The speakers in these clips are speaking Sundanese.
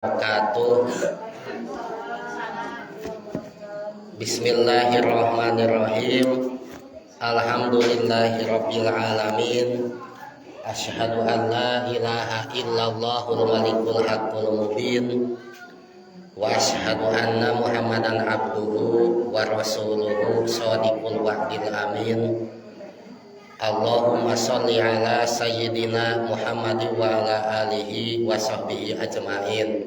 Wabarakatuh. Bismillahirrahmanirrahim. Alhamdulillahirabbil alamin. Asyhadu an la ilaha illallahul malikul haqqul mubin. Wa asyhadu anna Muhammadan abduhu wa rasuluhu shadiqul wa'dil amin. Allahumma sholli ala sayyidina Muhammad wa ala alihi wa sahbihi ajmain.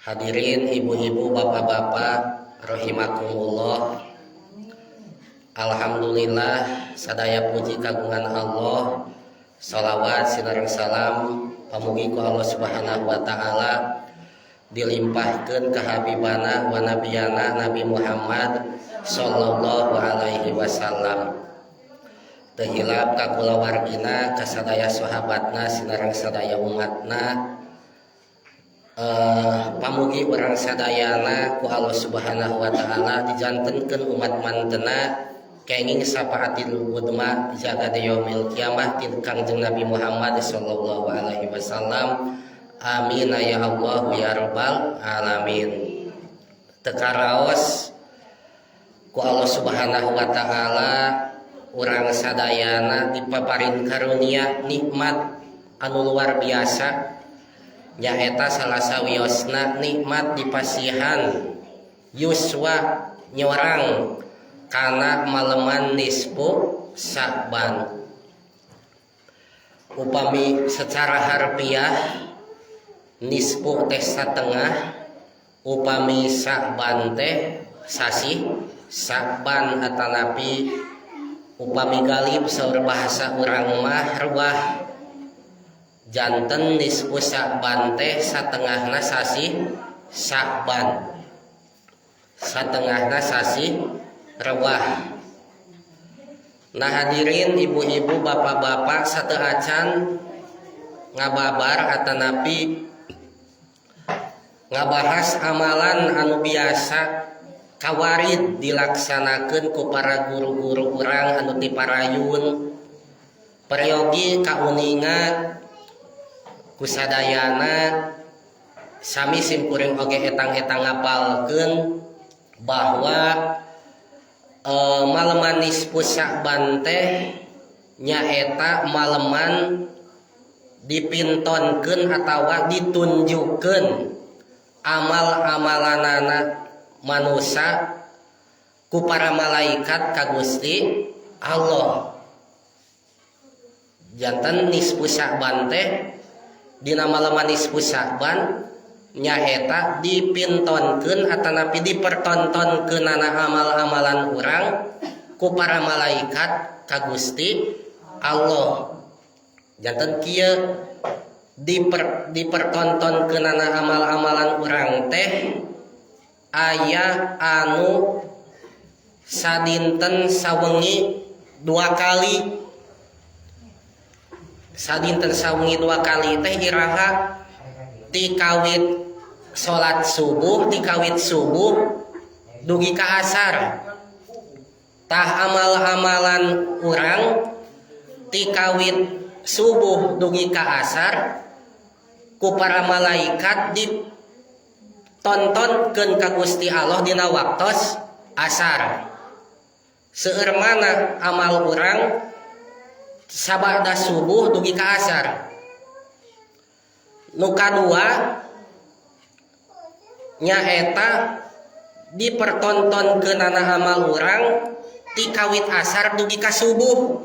Hadirin ibu-ibu, bapak-bapak rahimakumullah. Alhamdulillah, sadaya puji kagungan Allah. Salawat sinareng salam pamugi ku Allah Subhanahu wa taala dilimpahkeun ka habibana wa nabiyana Nabi Muhammad sallallahu alaihi wasallam. Teu hilap ka kulawargina, ka sadaya sahabatna, sinareng sadaya umatna. Pamugi urang sadayana ku Allah Subhanahu wa taala dijantenkeun umat mantena kenging sapaatil udma jaga yaumil kiamah ti Kangjeng Nabi Muhammad sallallahu alaihi wasallam. Amin ya Allah ya rabbal alamin. Tekaraos ku Allah Subhanahu wa taala urang sadayana dipaparin karunia nikmat anu luar biasa, nyaeta salah sawiosna nikmat dipasihan yuswa nyorang kana maleman nisfu Sya'ban. Upami secara harfiah nisfu teh satengah, upami Sya'ban teh sasi Sya'ban atanapi upami galib saur bahasa urang mah ruah. Janten nisfu Sya'ban teh satengahna sasi Sya'ban, satengahna sasi rewah. Nah hadirin ibu-ibu, bapak-bapak, sateu acan ngababar atanapi ngabahas amalan anu biasa kawarid dilaksanakeun ku para guru-guru urang anu ti parayun peryogi kauningan kusadayana sami simkuring oge etang-etang ngapalkeun bahwa maleman nisfu Sya'ban teh nyaeta maleman dipintonkeun atawa ditunjukkeun amal-amalanana manusia ku para malaikat ka Gusti Allah. Janten nisfu Sya'ban teh dina maleman nisfu Sya'ban nyaeta dipintonkeun atanapi dipertontonkeunana amal-amalan urang ku para malaikat ka Gusti Allah. Janten kieu dipertontonkeunana amal-amalan urang teh aya anu sadinten sawengi 2 kali. Sadinten sawengi 2 kali teh iraha ti kawit salat subuh, ti kawit subuh dugi ka asar. Tah amal-amalan urang ti kawit subuh dugi ka asar ku para malaikat ditontonkeun ka Gusti Allah dina waktos asar. Seueur mana amal urang sabada subuh dugi ka asar. Nu kadua nyaeta dipertontonkeunana amal urang ti kawit asar dugi ka subuh.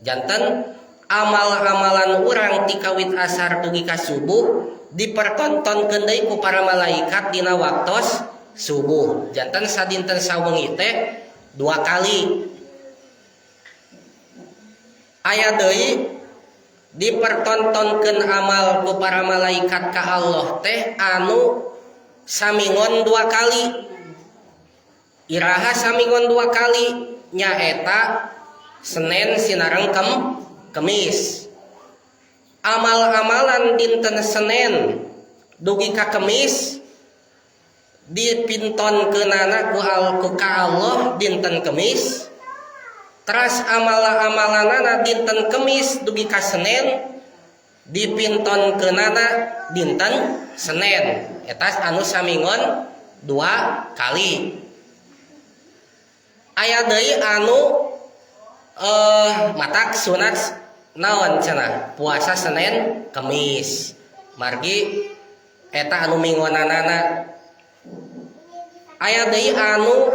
Janten amal-amalan urang ti kawit asar dugi ka subuh dipertontonkeun deui ku para malaikat dina waktos subuh. Janten sadinten sawengi teh 2 kali. Aya deui dipertontonkeun amal ku para malaikat ka Allah teh anu samingon 2 kali. Iraha samingon 2 kali nyaeta Senin sinareng Kemis. Amal-amalan dinten Senin dugi ka Kemis dipintonkeunana ku ka Allah dinten Kemis. Teras amalan-amalanana dinten Kemis dugi ka Senin dipintonkeunana dinten Senin eta anu samingon 2 kali. Aya deui anu matak sunat naon cenah puasa Senin Kemis margi eta anu mingonanana. Aya deui anu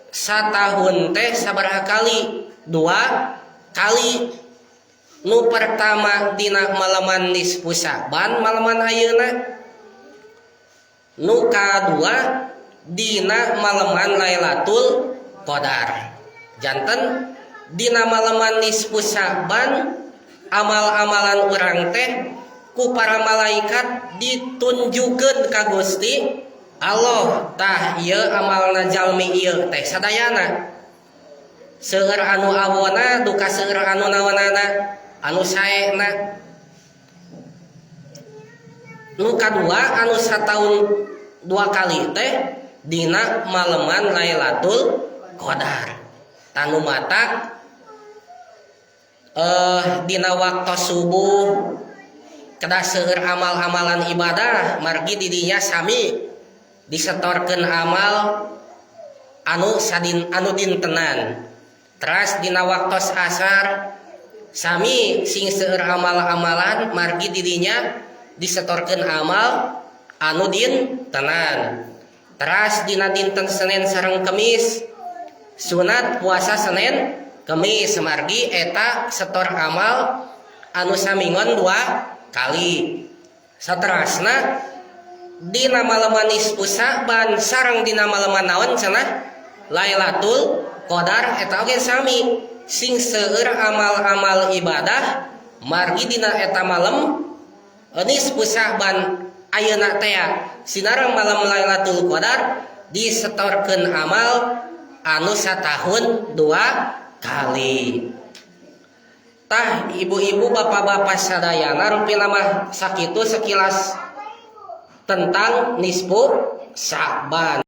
satahun teh sabaraha kali? 2 kali. Nu pertama dina malaman nisfu Sa'ban malaman ayeuna, nu kadua dina malaman Lailatul Qadar. Janten dina malaman nisfu Sa'ban amal-amalan urang teh ku para malaikat ditunjukkeun ka Gusti Allah, tah ieu amalna jalmi ieu teh sadayana seueur anu awona duka seueur anu naonana anu saena. Nu kadua anu sataun 2 kali teh dina malaman Lailatul Qadar. Tanu matak dina waktu subuh kedah seueur amal-amalan ibadah margi di dinya sami disetorkeun amal anu dintenan. Teras dina waktu asar sami sing seueur amal-amalan margi dirinya disetorkeun amal anu dintenan. Teras dina dinten Senin sareng Kemis sunat puasa Senin Kemis margi eta setor amal anu samingon 2 kali. Saterasna dina malaman nisfu Sa'ban sareng dina malaman naon cenah Lailatul Qadar eta oge sami sing seueur amal-amal ibadah margi dina eta malam nisfu Sa'ban ayeuna teh sinareng malam Lailatul Qadar disetorkeun amal anu satahun 2 kali. Tah ibu-ibu bapak-bapak sadayana rupina mah sakitu sekilas tentang nisfu Sa'ban.